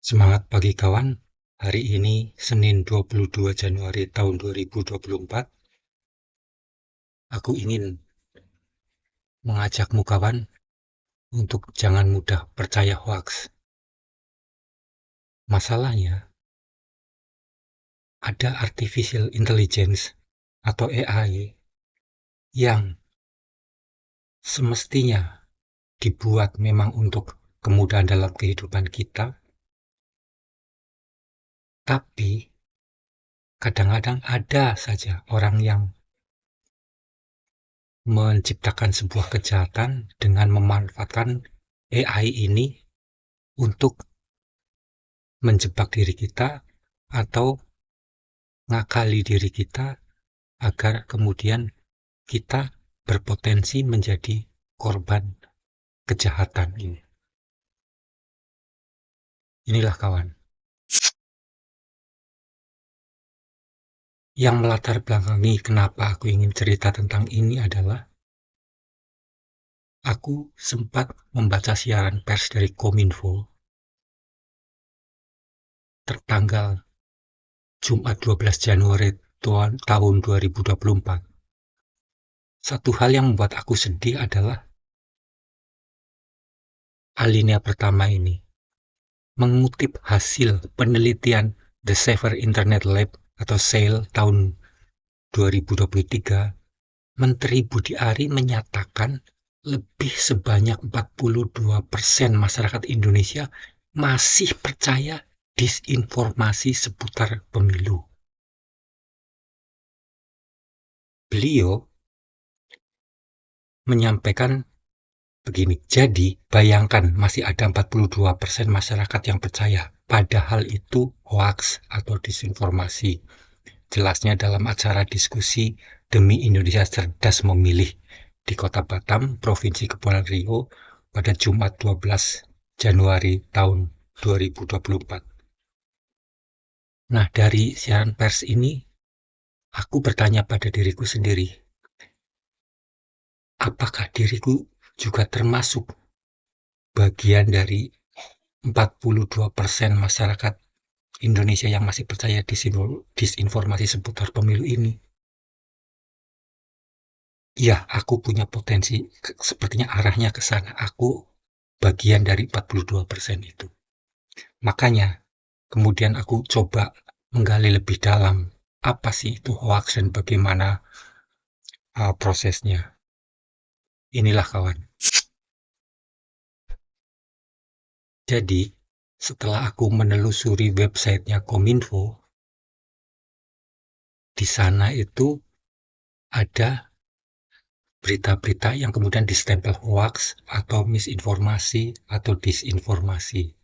Semangat pagi kawan, hari ini Senin 22 Januari tahun 2024. Aku ingin mengajakmu kawan untuk jangan mudah percaya hoax. Masalahnya, ada artificial intelligence atau AI yang semestinya dibuat memang untuk kemudahan dalam kehidupan kita, tapi kadang-kadang ada saja orang yang menciptakan sebuah kejahatan dengan memanfaatkan AI ini untuk menjebak diri kita atau ngakali diri kita agar kemudian kita berpotensi menjadi korban kejahatan ini. Inilah kawan. Yang melatar belakangi kenapa aku ingin cerita tentang ini adalah aku sempat membaca siaran pers dari Kominfo tertanggal Jumat 12 Januari tahun 2024. Satu hal yang membuat aku sedih adalah alinea pertama ini. Mengutip hasil penelitian The Safer Internet Lab atau SAIL tahun 2023, Menteri Budi Ari menyatakan lebih sebanyak 42% masyarakat Indonesia masih percaya disinformasi seputar pemilu. Beliau menyampaikan begini, jadi bayangkan masih ada 42% masyarakat yang percaya, padahal itu hoax atau disinformasi. Jelasnya dalam acara diskusi Demi Indonesia Cerdas Memilih di Kota Batam, Provinsi Kepulauan Riau pada Jumat 12 Januari tahun 2024. Nah, dari siaran pers ini, aku bertanya pada diriku sendiri, apakah diriku juga termasuk bagian dari 42% masyarakat Indonesia yang masih percaya disinformasi seputar pemilu ini? Ya, aku punya potensi, sepertinya arahnya ke sana. Aku bagian dari 42% itu. Makanya, kemudian aku coba menggali lebih dalam, apa sih itu hoax dan bagaimana prosesnya. Inilah kawan. Jadi, setelah aku menelusuri websitenya Kominfo, di sana itu ada berita-berita yang kemudian distempel hoax atau misinformasi atau disinformasi.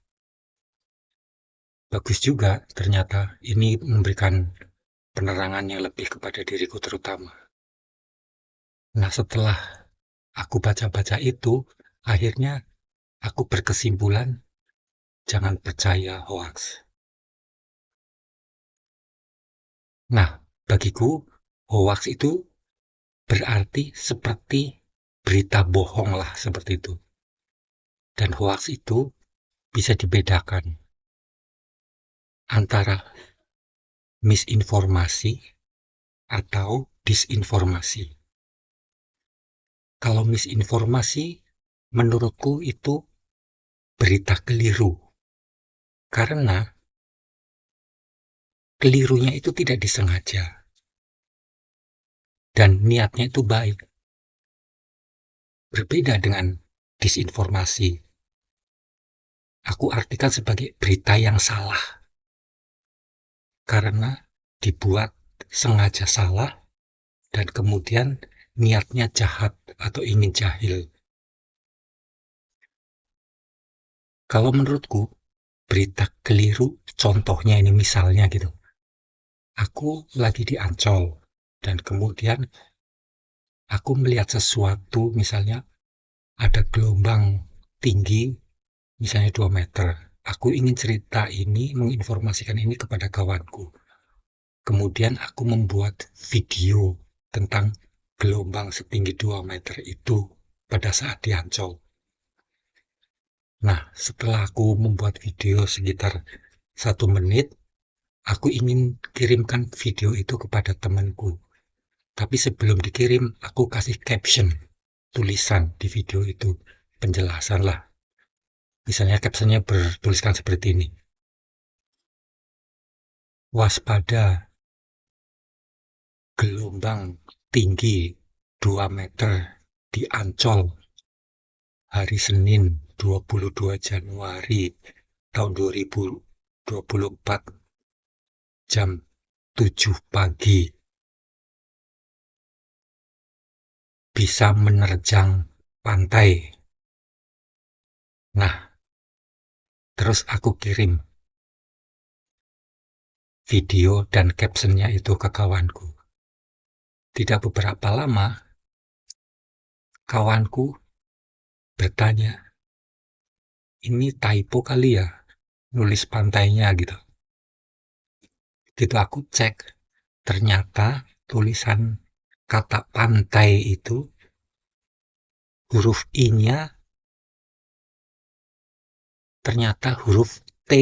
Bagus juga ternyata ini memberikan penerangan yang lebih kepada diriku terutama. Nah, setelah aku baca-baca itu, akhirnya aku berkesimpulan jangan percaya hoax. Nah, bagiku hoax itu berarti seperti berita bohong lah seperti itu. Dan hoax itu bisa dibedakan antara misinformasi atau disinformasi. Kalau misinformasi, menurutku itu berita keliru. Karena kelirunya itu tidak disengaja. Dan niatnya itu baik. Berbeda dengan disinformasi. Aku artikan sebagai berita yang salah. Karena dibuat sengaja salah dan kemudian niatnya jahat atau ingin jahil. Kalau menurutku, berita keliru, contohnya ini misalnya gitu. Aku lagi di Ancol dan kemudian aku melihat sesuatu, misalnya ada gelombang tinggi, misalnya 2 meter. Aku ingin cerita ini, menginformasikan ini kepada kawanku. Kemudian aku membuat video tentang gelombang setinggi 2 meter itu pada saat di Ancol. Nah, setelah aku membuat video sekitar 1 menit, aku ingin kirimkan video itu kepada temanku. Tapi sebelum dikirim, aku kasih caption, tulisan di video itu, penjelasan lah. Misalnya captionnya bertuliskan seperti ini. Waspada, gelombang tinggi 2 meter di Ancol, hari Senin 22 Januari tahun 2024, jam 7 pagi, bisa menerjang pantai. Nah, terus aku kirim video dan captionnya itu ke kawanku. Tidak beberapa lama, kawanku bertanya, ini typo kali ya, nulis pantainya gitu. Gitu aku cek, ternyata tulisan kata pantai itu, huruf I-nya ternyata huruf T.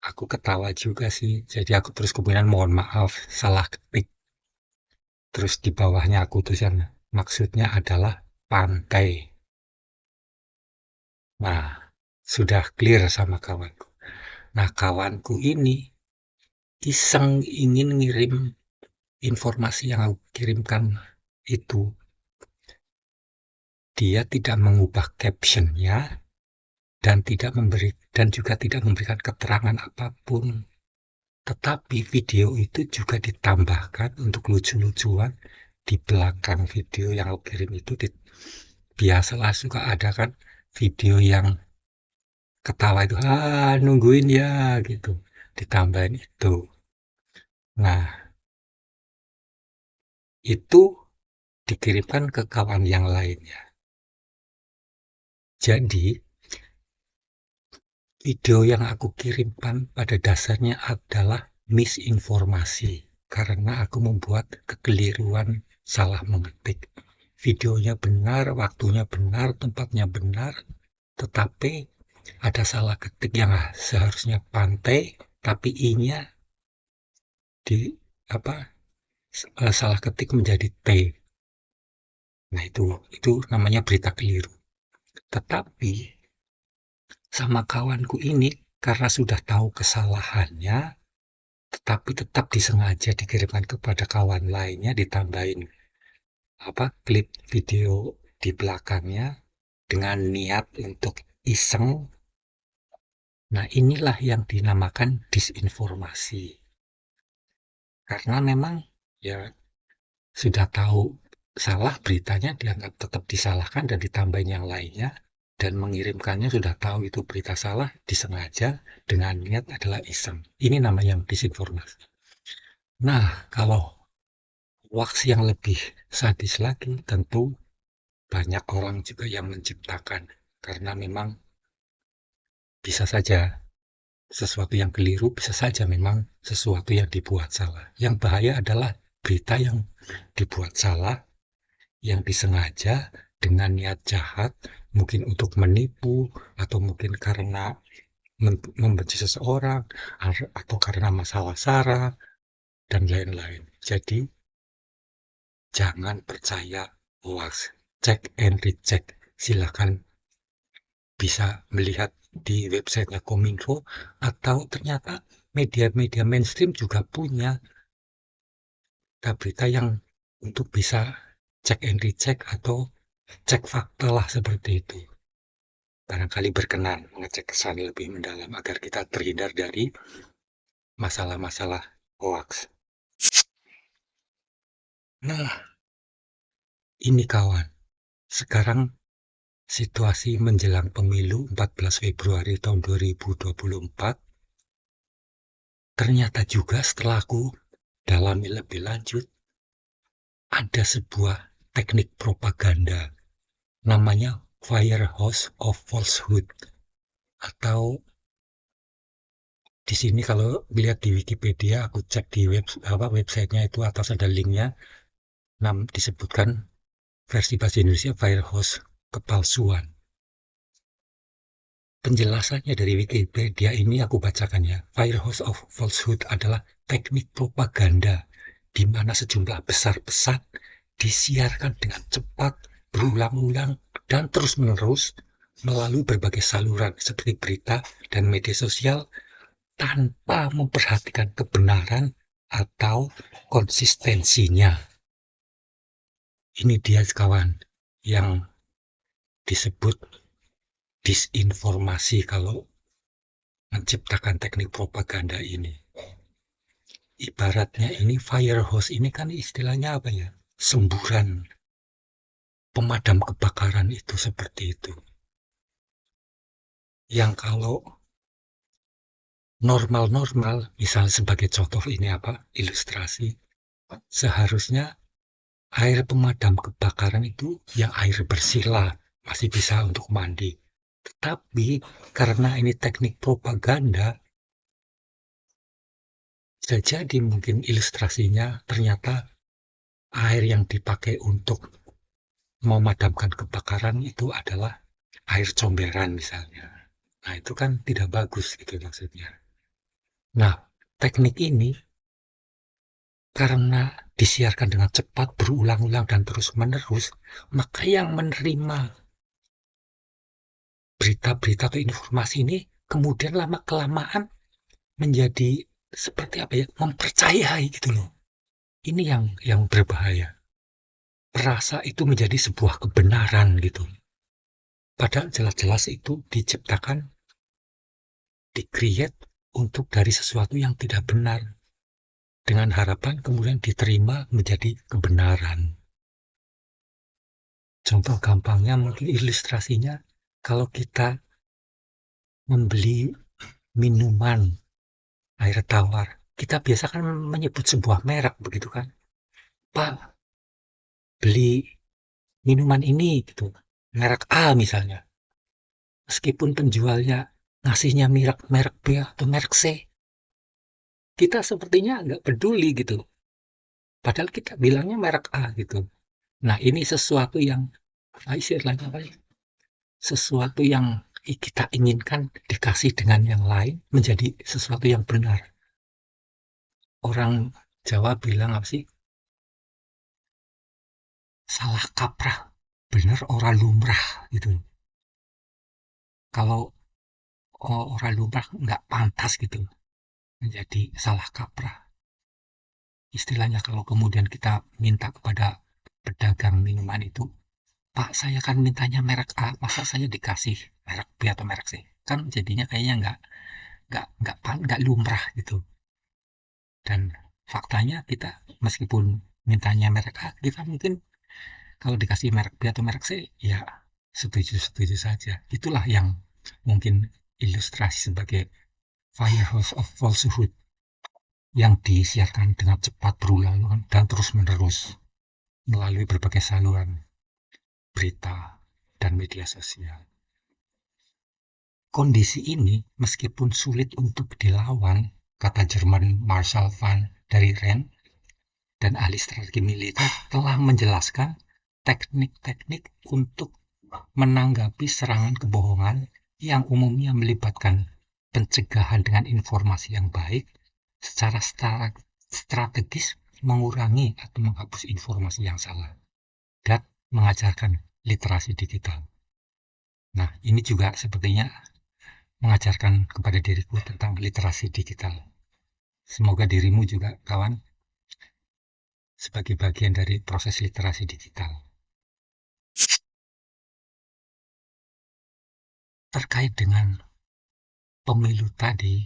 Aku ketawa juga sih, jadi aku terus kemudian mohon maaf, salah ketik. Terus di bawahnya aku tulisan, maksudnya adalah pantai. Nah, sudah clear sama kawanku. Nah, kawanku ini iseng ingin ngirim informasi yang aku kirimkan itu. Dia tidak mengubah captionnya dan juga tidak memberikan keterangan apapun. Tetapi video itu juga ditambahkan untuk lucu-lucuan di belakang video yang aku kirim itu. Biasalah suka ada kan video yang ketawa itu, nungguin ya gitu. Ditambahin itu. Nah, itu dikirimkan ke kawan yang lainnya. Jadi, video yang aku kirimkan pada dasarnya adalah misinformasi karena aku membuat kekeliruan salah mengetik. Videonya benar, waktunya benar, tempatnya benar, tetapi ada salah ketik yang seharusnya pantai, tapi I-nya di apa salah ketik menjadi T. Nah, itu namanya berita keliru. Tetapi sama kawanku ini karena sudah tahu kesalahannya, tetapi tetap disengaja dikirimkan kepada kawan lainnya, ditambahin klip video di belakangnya dengan niat untuk iseng. Nah, inilah yang dinamakan disinformasi. Karena memang ya sudah tahu salah, beritanya dianggap tetap disalahkan dan ditambahin yang lainnya, dan mengirimkannya sudah tahu itu berita salah, disengaja dengan niat adalah iseng. Ini namanya disinformasi. Nah, kalau hoax yang lebih sadis lagi, tentu banyak orang juga yang menciptakan, karena memang bisa saja sesuatu yang keliru, bisa saja memang sesuatu yang dibuat salah. Yang bahaya adalah berita yang dibuat salah, yang disengaja dengan niat jahat, mungkin untuk menipu, atau mungkin karena membenci seseorang, atau karena masalah SARA, dan lain-lain. Jadi, jangan percaya hoax. Cek and recheck. Silakan bisa melihat di websitenya Kominfo, atau ternyata media-media mainstream juga punya berita yang untuk bisa cek and recheck atau cek fakta lah seperti itu. Barangkali berkenan mengecek kesan lebih mendalam agar kita terhindar dari masalah-masalah hoax. Nah, ini kawan, sekarang situasi menjelang pemilu 14 Februari tahun 2024, ternyata juga setelah aku dalami lebih lanjut, ada sebuah teknik propaganda, namanya Firehose of Falsehood, atau di sini kalau lihat di Wikipedia, aku cek di websitenya itu atas ada linknya, disebutkan versi bahasa Indonesia Firehose kepalsuan. Penjelasannya dari Wikipedia ini aku bacakan ya. Firehouse of Falsehood adalah teknik propaganda di mana sejumlah besar pesan disiarkan dengan cepat, berulang-ulang, dan terus-menerus melalui berbagai saluran seperti berita dan media sosial tanpa memperhatikan kebenaran atau konsistensinya. Ini dia kawan yang disebut disinformasi kalau menciptakan teknik propaganda ini. Ibaratnya ini firehose ini kan istilahnya apa ya? Semburan pemadam kebakaran itu seperti itu. Yang kalau normal-normal, misal sebagai contoh ini apa? Ilustrasi. Seharusnya air pemadam kebakaran itu yang air bersih lah, masih bisa untuk mandi. Tetapi karena ini teknik propaganda, bisa jadi mungkin ilustrasinya ternyata air yang dipakai untuk memadamkan kebakaran itu adalah air comberan misalnya. Nah, itu kan tidak bagus gitu maksudnya. Nah, teknik ini karena disiarkan dengan cepat, berulang-ulang, dan terus-menerus, maka yang menerima berita-berita atau informasi ini kemudian lama-kelamaan menjadi seperti apa ya, mempercayai gitu loh. Ini yang berbahaya. Rasa itu menjadi sebuah kebenaran gitu. Padahal jelas-jelas itu diciptakan, di-create untuk dari sesuatu yang tidak benar. Dengan harapan kemudian diterima menjadi kebenaran. Contoh gampangnya mungkin ilustrasinya, kalau kita membeli minuman air tawar, kita biasa kan menyebut sebuah merek begitu kan. Pak, beli minuman ini gitu, merek A misalnya. Meskipun penjualnya ngasihnya merek B atau merek C, kita sepertinya nggak peduli gitu. Padahal kita bilangnya merek A gitu. Nah, ini sesuatu yang istilahnya apa ya? Sesuatu yang kita inginkan dikasih dengan yang lain menjadi sesuatu yang benar. Orang Jawa bilang apa sih? Salah kaprah, bener ora lumrah gitu. Kalau ora lumrah nggak pantas gitu menjadi salah kaprah. Istilahnya kalau kemudian kita minta kepada pedagang minuman itu, Pak, saya kan mintanya merek A, masa saya dikasih merek B atau merek C? Kan jadinya kayaknya nggak lumrah gitu. Dan faktanya kita meskipun mintanya merek A, kita mungkin kalau dikasih merek B atau merek C, ya setuju-setuju saja. Itulah yang mungkin ilustrasi sebagai firehouse of falsehood yang disiarkan dengan cepat berulang dan terus-menerus melalui berbagai saluran berita dan media sosial. Kondisi ini meskipun sulit untuk dilawan, kata Jerman Marshall van der Rijn dan ahli strategi militer telah menjelaskan teknik-teknik untuk menanggapi serangan kebohongan yang umumnya melibatkan pencegahan dengan informasi yang baik secara strategis, mengurangi atau menghapus informasi yang salah dan mengajarkan literasi digital. Nah, ini juga sepertinya mengajarkan kepada diriku tentang literasi digital. Semoga dirimu juga, kawan, sebagai bagian dari proses literasi digital. Terkait dengan pemilu tadi,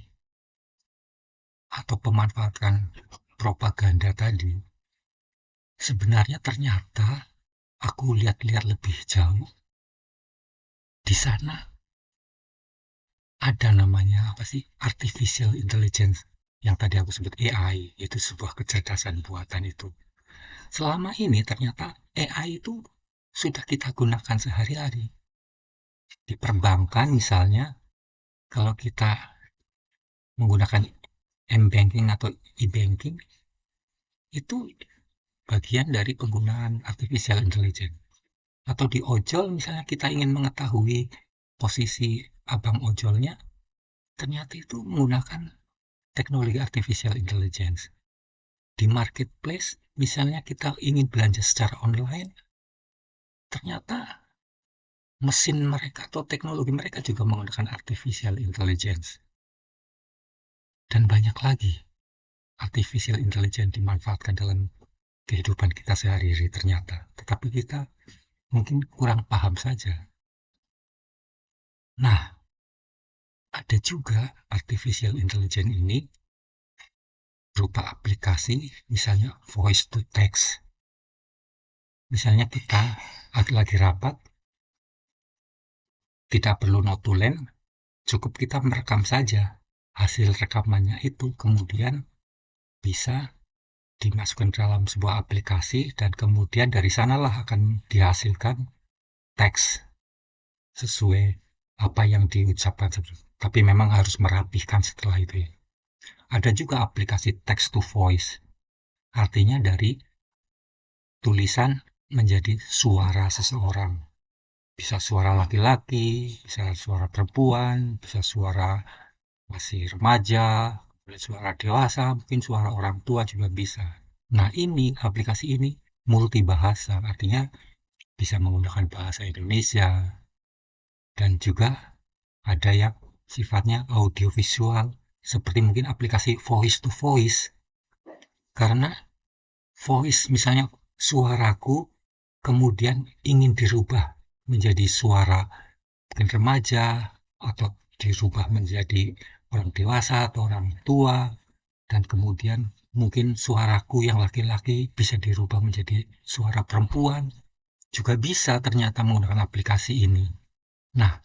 atau pemanfaatan propaganda tadi, sebenarnya ternyata aku lihat-lihat lebih jauh, di sana ada namanya apa sih, artificial intelligence, yang tadi aku sebut AI, itu sebuah kecerdasan buatan itu. Selama ini ternyata AI itu sudah kita gunakan sehari-hari. Di perbankan misalnya, kalau kita menggunakan m-banking atau e-banking, itu bagian dari penggunaan artificial intelligence. Atau di ojol misalnya kita ingin mengetahui posisi abang ojolnya ternyata itu menggunakan teknologi artificial intelligence. Di marketplace, misalnya kita ingin belanja secara online, ternyata mesin mereka atau teknologi mereka juga menggunakan artificial intelligence. Dan banyak lagi artificial intelligence dimanfaatkan dalam kehidupan kita sehari-hari ternyata. Tetapi kita mungkin kurang paham saja. Nah, ada juga artificial intelligence ini berupa aplikasi, misalnya voice to text. Misalnya kita lagi rapat, tidak perlu notulen, cukup kita merekam saja. Hasil rekamannya itu kemudian bisa dimasukkan dalam sebuah aplikasi dan kemudian dari sanalah akan dihasilkan teks sesuai apa yang diucapkan. Tapi memang harus merapihkan setelah itu ya. Ada juga aplikasi text to voice, artinya dari tulisan menjadi suara seseorang. Bisa suara laki-laki, bisa suara perempuan, bisa suara masih remaja, suara dewasa, mungkin suara orang tua juga bisa. Nah, aplikasi ini multibahasa, artinya bisa menggunakan bahasa Indonesia dan juga ada yang sifatnya audiovisual, seperti mungkin aplikasi voice to voice. Karena voice, misalnya suaraku kemudian ingin dirubah menjadi suara mungkin remaja atau dirubah menjadi orang dewasa atau orang tua, dan kemudian mungkin suaraku yang laki-laki bisa dirubah menjadi suara perempuan, juga bisa ternyata menggunakan aplikasi ini. Nah,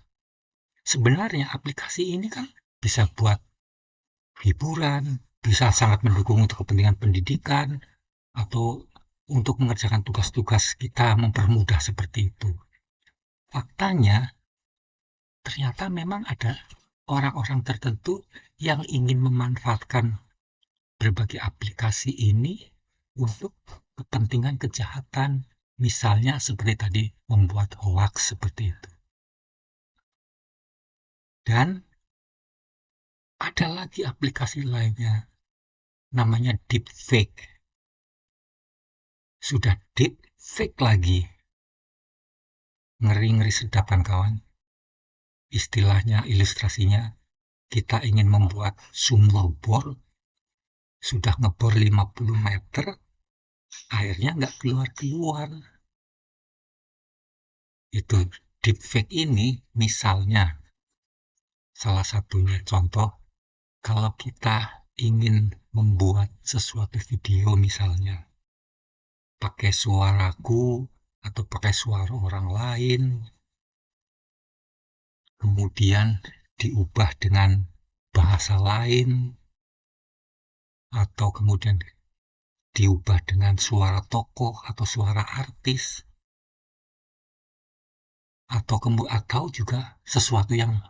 sebenarnya aplikasi ini kan bisa buat hiburan, bisa sangat mendukung untuk kepentingan pendidikan, atau untuk mengerjakan tugas-tugas kita mempermudah seperti itu. Faktanya, ternyata memang ada orang-orang tertentu yang ingin memanfaatkan berbagai aplikasi ini untuk kepentingan kejahatan, misalnya seperti tadi membuat hoax seperti itu. Dan ada lagi aplikasi lainnya, namanya deepfake. Sudah deepfake lagi. Ngeri-ngeri sedap kan kawan. Istilahnya, ilustrasinya, kita ingin membuat sumur bor, sudah ngebor 50 meter, airnya nggak keluar-keluar. Itu deepfake ini misalnya, salah satunya contoh, kalau kita ingin membuat sesuatu video misalnya, pakai suaraku atau pakai suara orang lain, kemudian diubah dengan bahasa lain, atau kemudian diubah dengan suara tokoh atau suara artis, atau juga sesuatu yang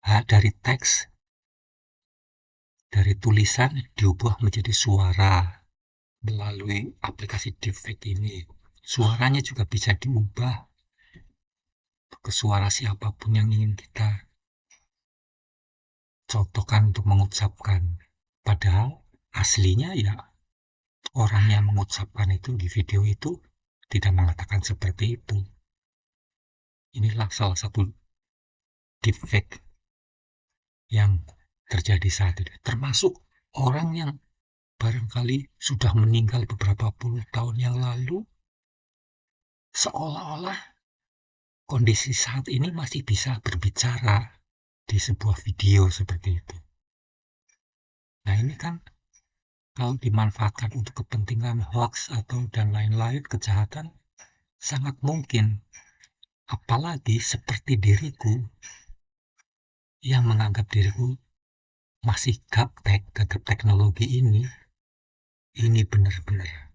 dari teks, dari tulisan diubah menjadi suara melalui aplikasi deepfake ini. Suaranya juga bisa diubah ke suara siapapun yang ingin kita contohkan untuk mengucapkan. Padahal aslinya ya orang yang mengucapkan itu di video itu tidak mengatakan seperti itu. Inilah salah satu deepfake yang terjadi saat ini. Termasuk orang yang barangkali sudah meninggal beberapa puluh tahun yang lalu, seolah-olah kondisi saat ini masih bisa berbicara di sebuah video seperti itu. Nah, ini kan kalau dimanfaatkan untuk kepentingan hoax atau dan lain-lain kejahatan, sangat mungkin. Apalagi seperti diriku yang menganggap diriku masih gaptek terhadap teknologi ini benar-benar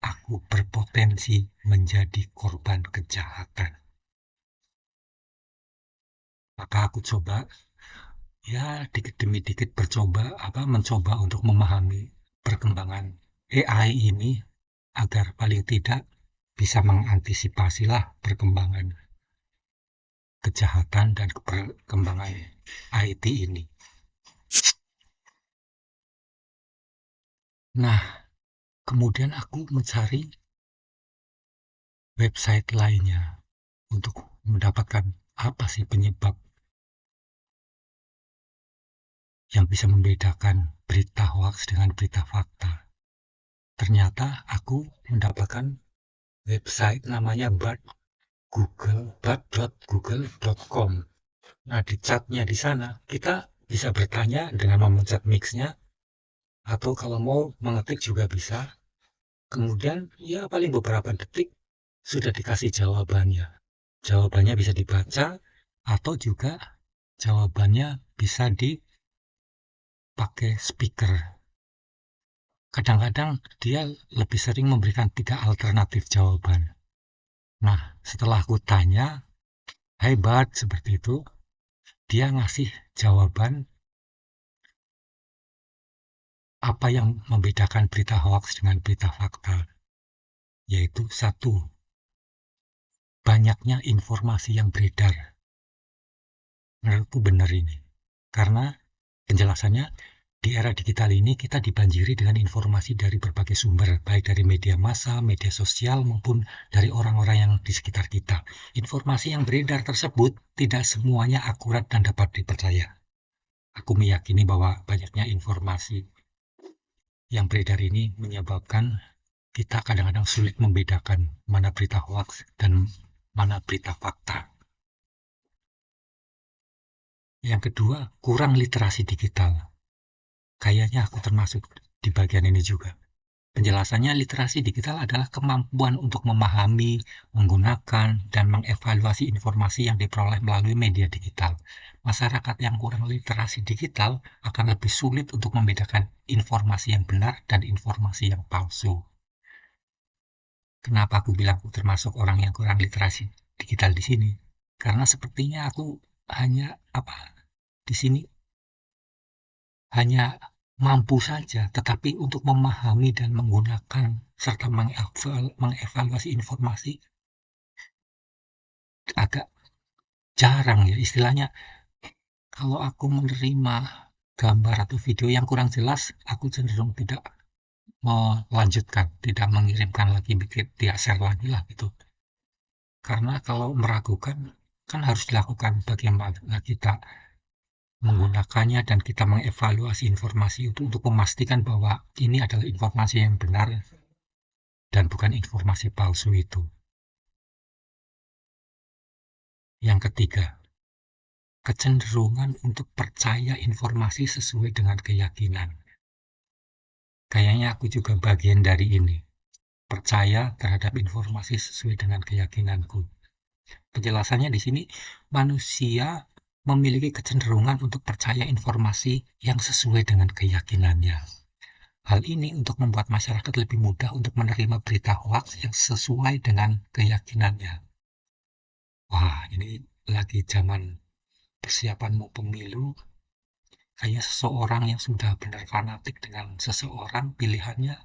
aku berpotensi menjadi korban kejahatan. Maka aku coba ya dikit demi dikit mencoba untuk memahami perkembangan AI ini agar paling tidak bisa mengantisipasilah perkembangan kejahatan dan perkembangan IT ini. Nah, kemudian aku mencari website lainnya untuk mendapatkan apa sih penyebab yang bisa membedakan berita hoax dengan berita fakta. Ternyata aku mendapatkan website namanya bard.google.com. Nah, di chatnya di sana kita bisa bertanya dengan memencet mix-nya, atau kalau mau mengetik juga bisa. Kemudian ya paling beberapa detik sudah dikasih jawabannya. Jawabannya bisa dibaca atau juga jawabannya bisa dipakai speaker. Kadang-kadang dia lebih sering memberikan 3 alternatif jawaban. Nah, setelah aku tanya, "Hai Bart," seperti itu, dia ngasih jawaban apa yang membedakan berita hoax dengan berita fakta. Yaitu satu, banyaknya informasi yang beredar. Menurutku benar ini. Karena penjelasannya, di era digital ini kita dibanjiri dengan informasi dari berbagai sumber, baik dari media massa, media sosial, maupun dari orang-orang yang di sekitar kita. Informasi yang beredar tersebut tidak semuanya akurat dan dapat dipercaya. Aku meyakini bahwa banyaknya informasi yang beredar ini menyebabkan kita kadang-kadang sulit membedakan mana berita hoax dan mana berita fakta. Yang kedua, kurang literasi digital. Kayaknya aku termasuk di bagian ini juga. Penjelasannya, literasi digital adalah kemampuan untuk memahami, menggunakan, dan mengevaluasi informasi yang diperoleh melalui media digital. Masyarakat yang kurang literasi digital akan lebih sulit untuk membedakan informasi yang benar dan informasi yang palsu. Kenapa aku bilang aku termasuk orang yang kurang literasi digital di sini? Karena sepertinya aku hanya di sini hanya mampu saja, tetapi untuk memahami dan menggunakan serta mengevaluasi informasi agak jarang ya. Istilahnya, kalau aku menerima gambar atau video yang kurang jelas, aku cenderung tidak melanjutkan, tidak mengirimkan lagi, bikin dia share lagi lah gitu. Karena kalau meragukan, kan harus dilakukan bagaimana kita menggunakannya dan kita mengevaluasi informasi itu untuk memastikan bahwa ini adalah informasi yang benar dan bukan informasi palsu itu. Yang ketiga, kecenderungan untuk percaya informasi sesuai dengan keyakinan. Kayaknya aku juga bagian dari ini. Percaya terhadap informasi sesuai dengan keyakinanku. Penjelasannya di sini, manusia memiliki kecenderungan untuk percaya informasi yang sesuai dengan keyakinannya. Hal ini untuk membuat masyarakat lebih mudah untuk menerima berita hoax yang sesuai dengan keyakinannya. Wah, ini lagi zaman persiapan mau pemilu, kayaknya seseorang yang sudah benar fanatik dengan seseorang pilihannya,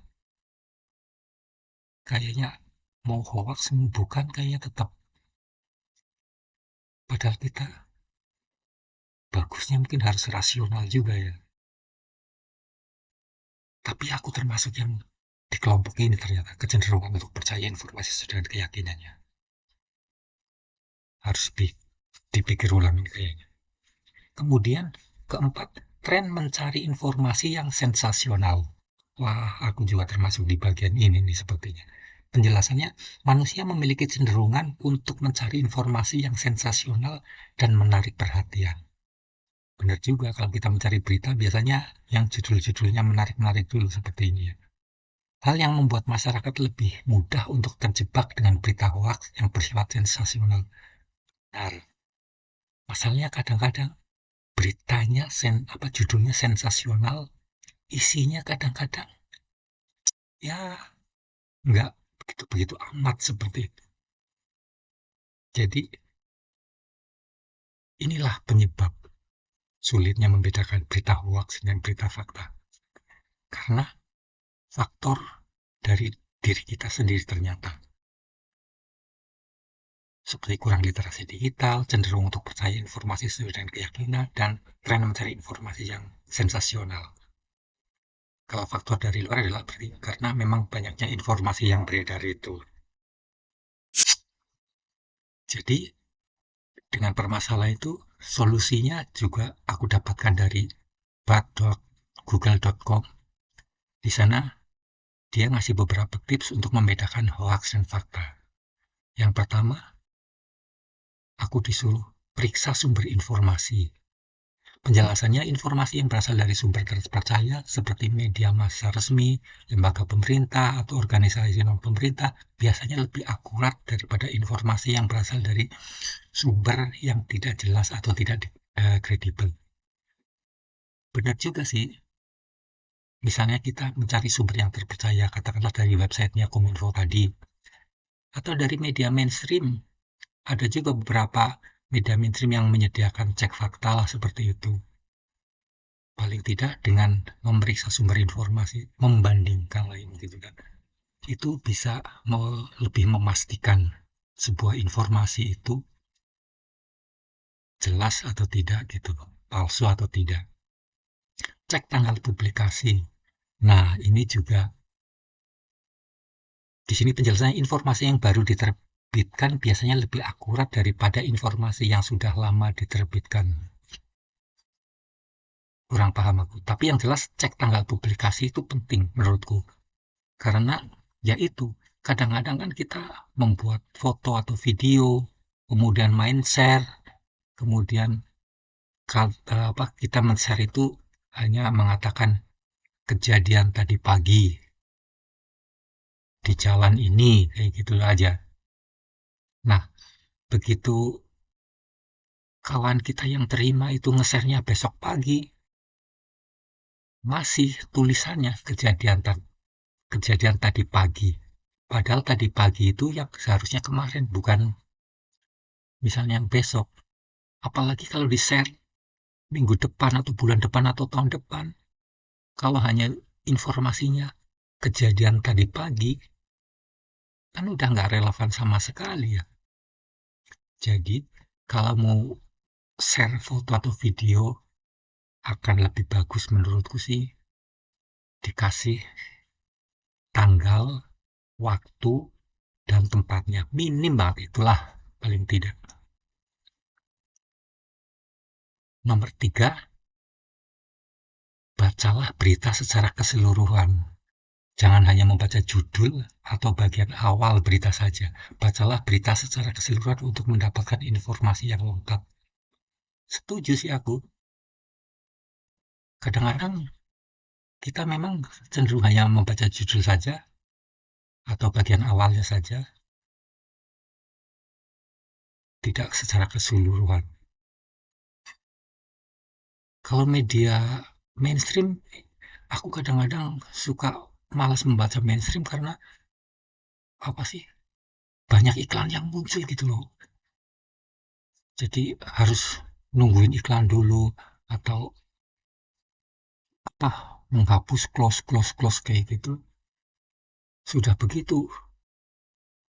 kayaknya mau hoax mau bukan, kayaknya tetap. Padahal kita bagusnya mungkin harus rasional juga ya. Tapi aku termasuk yang di kelompok ini ternyata, kecenderungan untuk percaya informasi sesuai dengan keyakinannya. Harus dipikir ulang ini kayaknya. Kemudian keempat, tren mencari informasi yang sensasional. Wah, aku juga termasuk di bagian ini nih sepertinya. Penjelasannya, manusia memiliki cenderungan untuk mencari informasi yang sensasional dan menarik perhatian. Benar juga, kalau kita mencari berita biasanya yang judul-judulnya menarik-menarik dulu seperti ini ya. Hal yang membuat masyarakat lebih mudah untuk terjebak dengan berita hoax yang bersifat sensasional. Benar. Masalahnya kadang-kadang beritanya judulnya sensasional, isinya kadang-kadang ya nggak begitu-begitu amat seperti itu. Jadi inilah penyebab sulitnya membedakan berita hoax dan berita fakta. Karena faktor dari diri kita sendiri ternyata. seperti kurang literasi digital, cenderung untuk percaya informasi sesuai dengan keyakinan, dan tren mencari informasi yang sensasional. Kalau faktor dari luar adalah karena memang banyaknya informasi yang beredar itu. Jadi dengan permasalahan itu, solusinya juga aku dapatkan dari bard.google.com. Di sana dia ngasih beberapa tips untuk membedakan hoax dan fakta. Yang pertama, aku disuruh periksa sumber informasi. Penjelasannya, informasi yang berasal dari sumber terpercaya seperti media massa resmi, lembaga pemerintah, atau organisasi non-pemerintah biasanya lebih akurat daripada informasi yang berasal dari sumber yang tidak jelas atau tidak kredibel. Benar juga sih, misalnya kita mencari sumber yang terpercaya, katakanlah dari websitenya Kominfo tadi, atau dari media mainstream. Ada juga beberapa media mainstream yang menyediakan cek fakta lah seperti itu. Paling tidak dengan memeriksa sumber informasi, membandingkan lain gitu kan. Itu bisa lebih memastikan sebuah informasi itu jelas atau tidak gitu, palsu atau tidak. Cek tanggal publikasi. Nah, ini juga di sini penjelasannya, informasi yang baru diterbitkan biasanya lebih akurat daripada informasi yang sudah lama diterbitkan. Kurang paham aku. Tapi yang jelas cek tanggal publikasi itu penting menurutku. Karena yaitu kadang-kadang kan kita membuat foto atau video, kemudian main share, kemudian kita men-share itu hanya mengatakan kejadian tadi pagi di jalan ini, kayak gitu aja. Nah, begitu kawan kita yang terima itu nge-share-nya besok pagi, masih tulisannya kejadian tadi pagi. Padahal tadi pagi itu yang seharusnya kemarin, bukan misalnya yang besok. Apalagi kalau di-share minggu depan atau bulan depan atau tahun depan. Kalau hanya informasinya kejadian tadi pagi, kan udah nggak relevan sama sekali ya. Jadi, kalau mau share foto atau video, akan lebih bagus menurutku sih dikasih tanggal, waktu, dan tempatnya. Minim banget itulah, paling tidak. Nomor 3, bacalah berita secara keseluruhan. Jangan hanya membaca judul atau bagian awal berita saja. Bacalah berita secara keseluruhan untuk mendapatkan informasi yang lengkap. Setuju sih aku. Kadang-kadang kita memang cenderung hanya membaca judul saja atau bagian awalnya saja, tidak secara keseluruhan. Kalau media mainstream, aku kadang-kadang suka malas membaca mainstream karena apa sih? Banyak iklan yang muncul gitu loh. Jadi harus nungguin iklan dulu atau apa menghapus close kayak gitu. Sudah begitu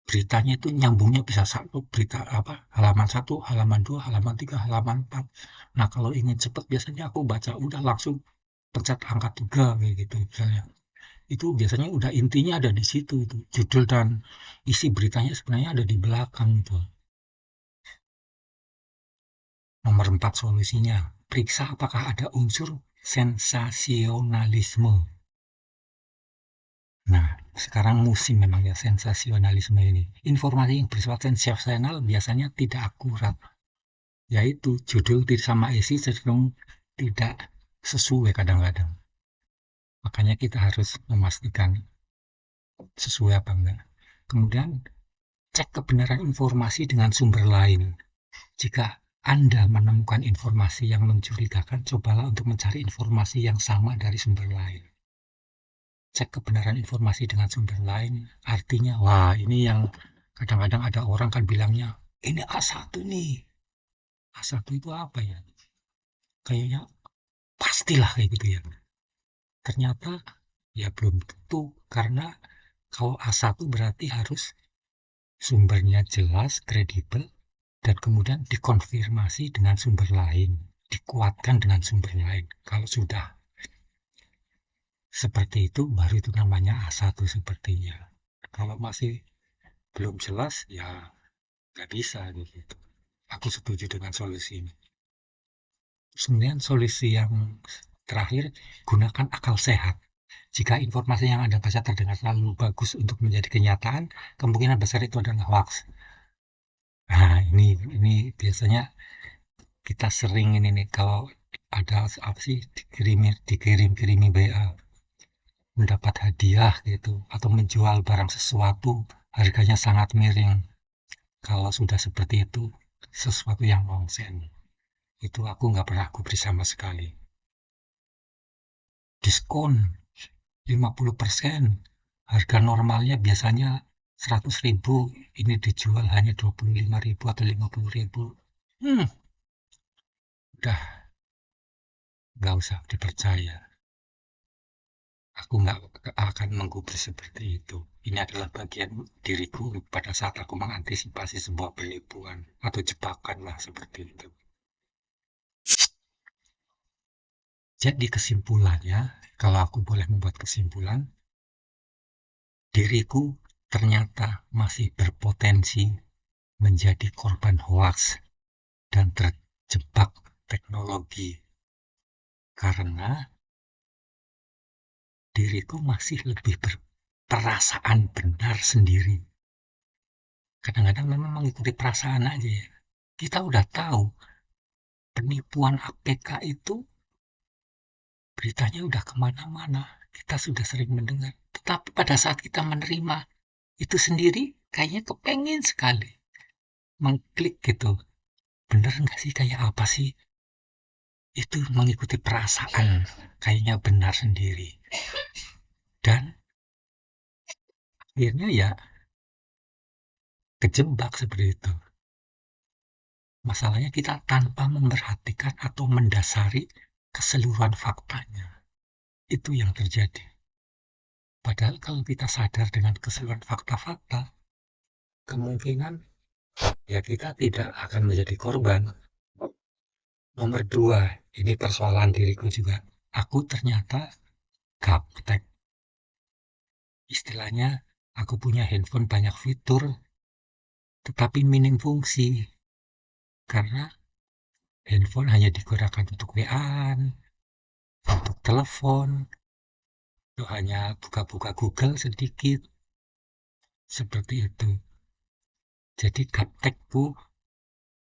beritanya itu nyambungnya bisa satu berita halaman 1, halaman 2, halaman 3, halaman 4. Nah, kalau ingin cepat biasanya aku baca udah langsung pencet angka 3 kayak gitu misalnya. Itu biasanya udah intinya ada di situ itu. Judul dan isi beritanya sebenarnya ada di belakang itu. Nomor 4 solusinya, periksa apakah ada unsur sensasionalisme. Nah, sekarang musim memang ya sensasionalisme ini. Informasi yang bersifat sensasional biasanya tidak akurat. Yaitu judul sama isi cenderung tidak sesuai kadang-kadang. Makanya kita harus memastikan sesuai apa enggak. Kemudian cek kebenaran informasi dengan sumber lain. Jika Anda menemukan informasi yang mencurigakan, cobalah untuk mencari informasi yang sama dari sumber lain. Cek kebenaran informasi dengan sumber lain, artinya, wah ini yang kadang-kadang ada orang kan bilangnya, ini A1 nih. A1 itu apa ya? Kayaknya pastilah kayak gitu ya. Ternyata ya belum tentu, karena kalau A1 berarti harus sumbernya jelas, kredibel, dan kemudian dikonfirmasi dengan sumber lain, dikuatkan dengan sumber lain. Kalau sudah seperti itu, baru itu namanya A1 sepertinya. Kalau masih belum jelas, ya nggak bisa gitu. Aku setuju dengan solusi ini. Kemudian solusi yang terakhir, gunakan akal sehat. Jika informasi yang Anda baca terdengar terlalu bagus untuk menjadi kenyataan, kemungkinan besar itu adalah hoax. Nah, ini biasanya kita sering ini nih kalau ada apa sih dikirim WA mendapat hadiah gitu atau menjual barang sesuatu harganya sangat miring. Kalau sudah seperti itu sesuatu yang nonsen. Itu aku nggak pernah gubris sama sekali. Diskon 50%. Harga normalnya biasanya 100.000, ini dijual hanya 25.000 atau 50.000. Udah nggak usah dipercaya. Aku nggak akan menggubris seperti itu. Ini adalah bagian diriku pada saat aku mengantisipasi sebuah penipuan atau jebakan lah seperti itu. Jadi kesimpulannya, kalau aku boleh membuat kesimpulan, diriku ternyata masih berpotensi menjadi korban hoaks dan terjebak teknologi karena diriku masih lebih berperasaan benar sendiri. Kadang-kadang memang mengikuti perasaan aja ya. Kita udah tahu penipuan APK itu beritanya udah kemana-mana. Kita sudah sering mendengar. Tetapi pada saat kita menerima itu sendiri, kayaknya kepengen sekali mengklik gitu. Bener nggak sih, kayak apa sih? Itu mengikuti perasaan, kayaknya benar sendiri. Dan akhirnya ya kejebak seperti itu. Masalahnya kita tanpa memperhatikan atau mendasari keseluruhan faktanya. Itu yang terjadi. Padahal kalau kita sadar dengan keseluruhan fakta-fakta, kemungkinan ya kita tidak akan menjadi korban. Nomor dua, ini persoalan diriku juga. Aku ternyata gaptek. Istilahnya, aku punya handphone banyak fitur, tetapi minim fungsi. Karena handphone hanya digunakan untuk WA, untuk telepon, itu hanya buka-buka Google sedikit. Seperti itu. Jadi gaptekku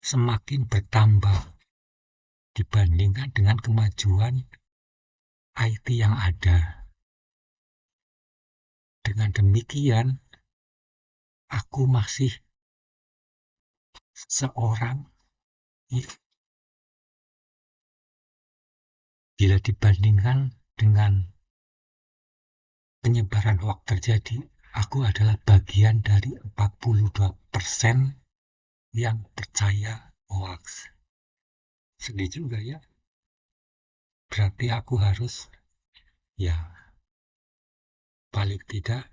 semakin bertambah dibandingkan dengan kemajuan IT yang ada. Dengan demikian, aku masih seorang bila dibandingkan dengan penyebaran hoax terjadi, aku adalah bagian dari 42% yang percaya hoax. Sedih juga ya. Berarti aku harus ya paling tidak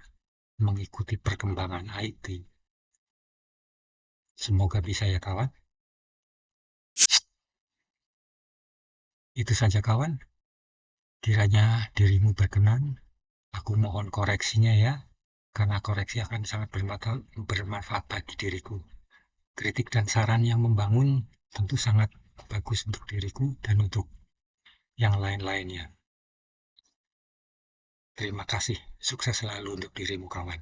mengikuti perkembangan IT. Semoga bisa ya kawan. Itu saja kawan. Kiranya dirimu berkenan, aku mohon koreksinya ya, karena koreksi akan sangat bermanfaat bagi diriku. Kritik dan saran yang membangun tentu sangat bagus untuk diriku dan untuk yang lain-lainnya. Terima kasih, sukses selalu untuk dirimu kawan.